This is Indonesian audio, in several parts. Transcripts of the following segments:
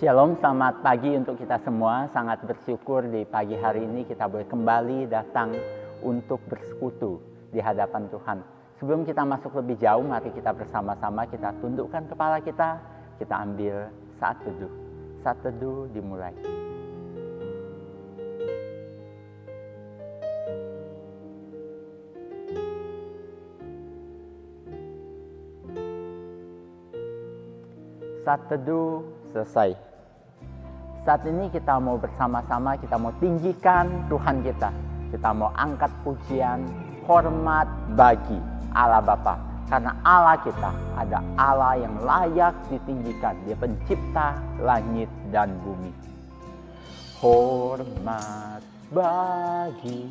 Shalom, selamat pagi untuk kita semua. Sangat bersyukur di pagi hari ini kita boleh kembali datang untuk bersekutu di hadapan Tuhan. Sebelum kita masuk lebih jauh, mari kita bersama-sama kita tundukkan kepala kita ambil saat teduh. Saat teduh dimulai. Saat teduh selesai. Saat ini kita mau bersama-sama, kita mau tinggikan Tuhan kita. Kita mau angkat pujian, hormat bagi Allah Bapa. Karena Allah kita ada Allah yang layak ditinggikan. Dia pencipta langit dan bumi. Hormat bagi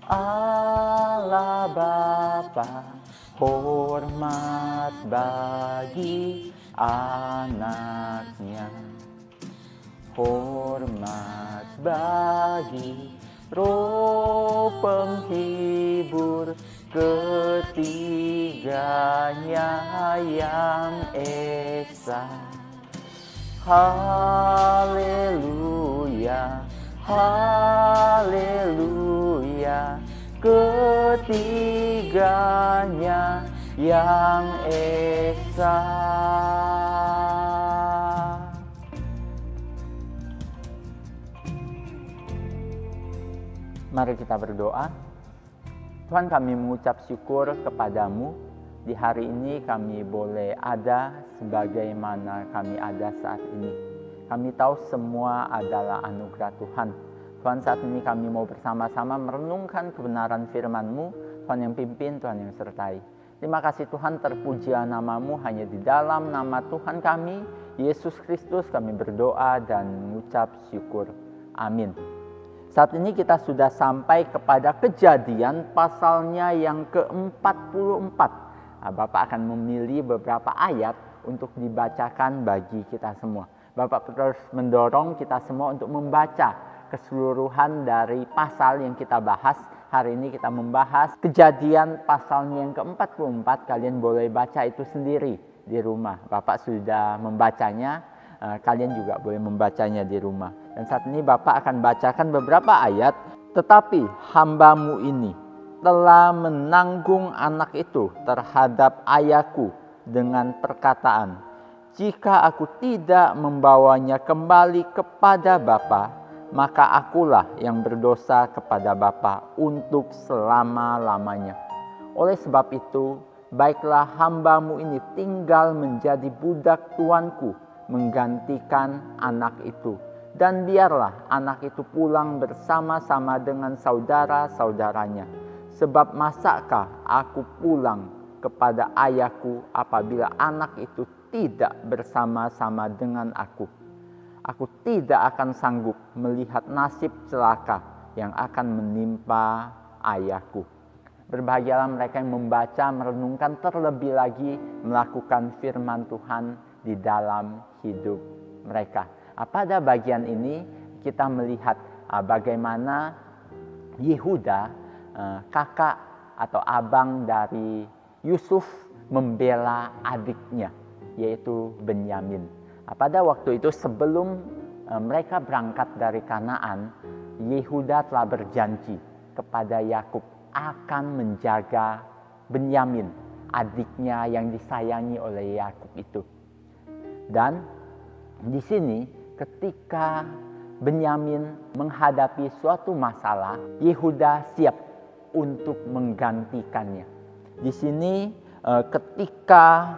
Allah Bapa. Hormat bagi anaknya. Hormat bagi Roh penghibur ketiganya yang esa. Haleluya, haleluya, ketiganya yang esa. Mari kita berdoa. Tuhan, kami mengucap syukur kepadamu. Di hari ini kami boleh ada sebagaimana kami ada saat ini. Kami tahu semua adalah anugerah Tuhan. Tuhan, saat ini kami mau bersama-sama merenungkan kebenaran firman-Mu. Tuhan yang pimpin, Tuhan yang sertai. Terima kasih Tuhan, terpujilah nama-Mu. Hanya di dalam nama Tuhan kami, Yesus Kristus, kami berdoa dan mengucap syukur. Amin. Saat ini kita sudah sampai kepada Kejadian pasalnya yang ke-44. Bapak akan memilih beberapa ayat untuk dibacakan bagi kita semua. Bapak terus mendorong kita semua untuk membaca keseluruhan dari pasal yang kita bahas. Hari ini kita membahas Kejadian pasalnya yang ke-44. Kalian boleh baca itu sendiri di rumah. Bapak sudah membacanya. Kalian juga boleh membacanya di rumah. Dan saat ini Bapak akan bacakan beberapa ayat. Tetapi hamba-Mu ini telah menanggung anak itu terhadap ayahku dengan perkataan, jika aku tidak membawanya kembali kepada Bapa, maka akulah yang berdosa kepada Bapa untuk selama-lamanya. Oleh sebab itu, baiklah hamba-Mu ini tinggal menjadi budak tuanku, menggantikan anak itu. Dan biarlah anak itu pulang bersama-sama dengan saudara-saudaranya. Sebab masakkah aku pulang kepada ayahku apabila anak itu tidak bersama-sama dengan aku? Aku tidak akan sanggup melihat nasib celaka yang akan menimpa ayahku. Berbahagialah mereka yang membaca, merenungkan, terlebih lagi melakukan firman Tuhan di dalam hidup mereka. Pada bagian ini kita melihat bagaimana Yehuda, kakak atau abang dari Yusuf, membela adiknya, yaitu Benyamin. Pada waktu itu sebelum mereka berangkat dari Kanaan, Yehuda telah berjanji kepada Yakub akan menjaga Benyamin, adiknya yang disayangi oleh Yakub itu. Dan di sini ketika Benyamin menghadapi suatu masalah, Yehuda siap untuk menggantikannya. Di sini ketika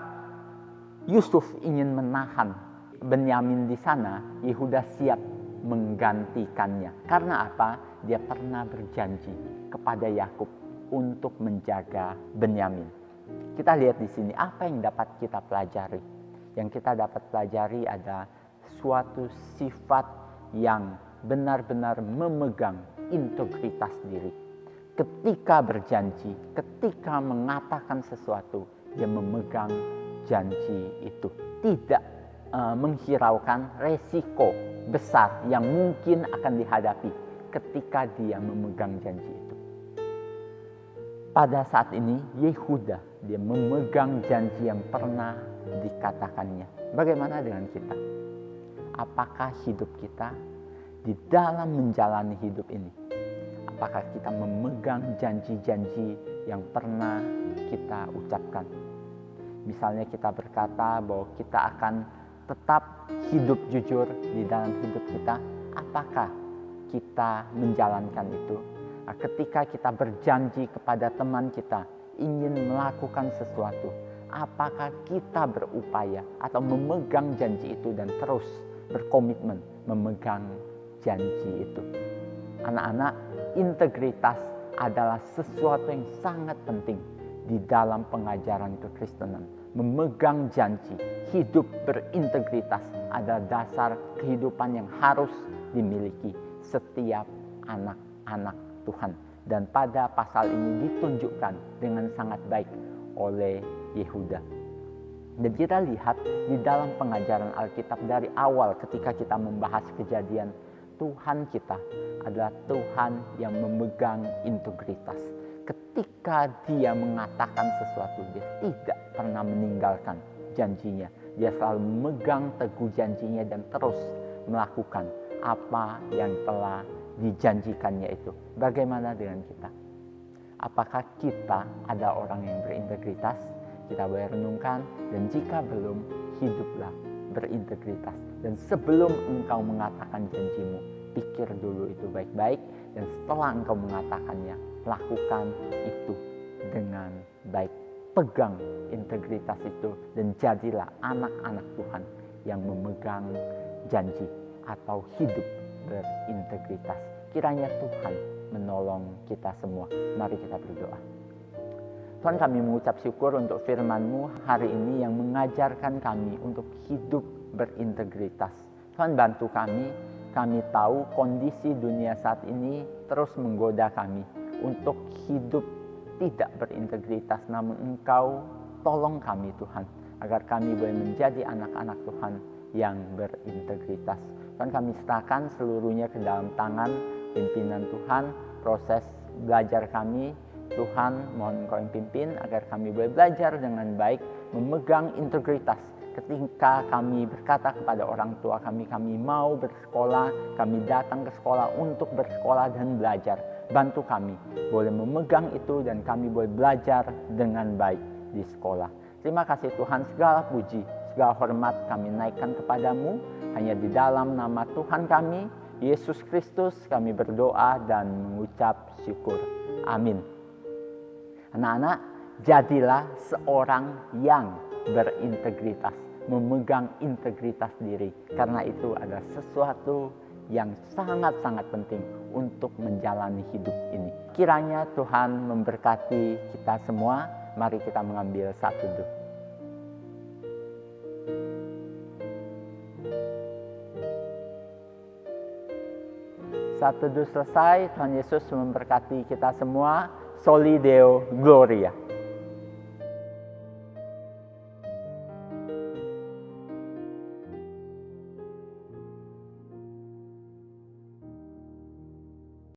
Yusuf ingin menahan Benyamin di sana, Yehuda siap menggantikannya. Karena apa? Dia pernah berjanji kepada Yakub untuk menjaga Benyamin. Kita lihat di sini apa yang dapat kita pelajari. Yang kita dapat pelajari ada suatu sifat yang benar-benar memegang integritas diri. Ketika berjanji, ketika mengatakan sesuatu, dia memegang janji itu. Tidak menghiraukan resiko besar yang mungkin akan dihadapi ketika dia memegang janji itu. Pada saat ini Yehuda, dia memegang janji yang pernah dikatakannya. Bagaimana dengan kita? Apakah hidup kita di dalam menjalani hidup ini, apakah kita memegang janji-janji yang pernah kita ucapkan? Misalnya kita berkata bahwa kita akan tetap hidup jujur di dalam hidup kita, apakah kita menjalankan itu? Nah, ketika kita berjanji kepada teman kita ingin melakukan sesuatu, apakah kita berupaya atau memegang janji itu dan terus berkomitmen memegang janji itu? Anak-anak, integritas adalah sesuatu yang sangat penting di dalam pengajaran kekristenan. Memegang janji, hidup berintegritas adalah dasar kehidupan yang harus dimiliki setiap anak-anak Tuhan. Dan pada pasal ini ditunjukkan dengan sangat baik oleh Yehuda. Dan kita lihat di dalam pengajaran Alkitab dari awal ketika kita membahas Kejadian, Tuhan kita adalah Tuhan yang memegang integritas. Ketika Dia mengatakan sesuatu, Dia tidak pernah meninggalkan janjinya. Dia selalu memegang teguh janjinya dan terus melakukan apa yang telah dijanjikannya itu. Bagaimana dengan kita? Apakah kita ada orang yang berintegritas? Kita boleh renungkan, dan jika belum, hiduplah berintegritas. Dan sebelum engkau mengatakan janjimu, pikir dulu itu baik-baik, dan setelah engkau mengatakannya, lakukan itu dengan baik. Pegang integritas itu dan jadilah anak-anak Tuhan yang memegang janji atau hidup berintegritas. Kiranya Tuhan menolong kita semua. Mari kita berdoa. Tuhan, kami mengucap syukur untuk firman-Mu hari ini yang mengajarkan kami untuk hidup berintegritas. Tuhan, bantu kami. Kami tahu kondisi dunia saat ini terus menggoda kami untuk hidup tidak berintegritas. Namun Engkau tolong kami Tuhan, agar kami boleh menjadi anak-anak Tuhan yang berintegritas. Tuhan, kami serahkan seluruhnya ke dalam tangan pimpinan Tuhan. Proses belajar kami, Tuhan, mohon Engkau yang pimpin agar kami boleh belajar dengan baik, memegang integritas. Ketika kami berkata kepada orang tua kami mau bersekolah, kami datang ke sekolah untuk bersekolah dan belajar. Bantu kami boleh memegang itu dan kami boleh belajar dengan baik di sekolah. Terima kasih Tuhan, segala puji, segala hormat kami naikkan kepadamu. Hanya di dalam nama Tuhan kami, Yesus Kristus, kami berdoa dan mengucap syukur. Amin. Anak-anak, jadilah seorang yang berintegritas, memegang integritas diri. Karena itu adalah sesuatu yang sangat-sangat penting untuk menjalani hidup ini. Kiranya Tuhan memberkati kita semua. Mari kita mengambil saat teduh. Saat teduh selesai, Tuhan Yesus memberkati kita semua. Soli Deo Gloria.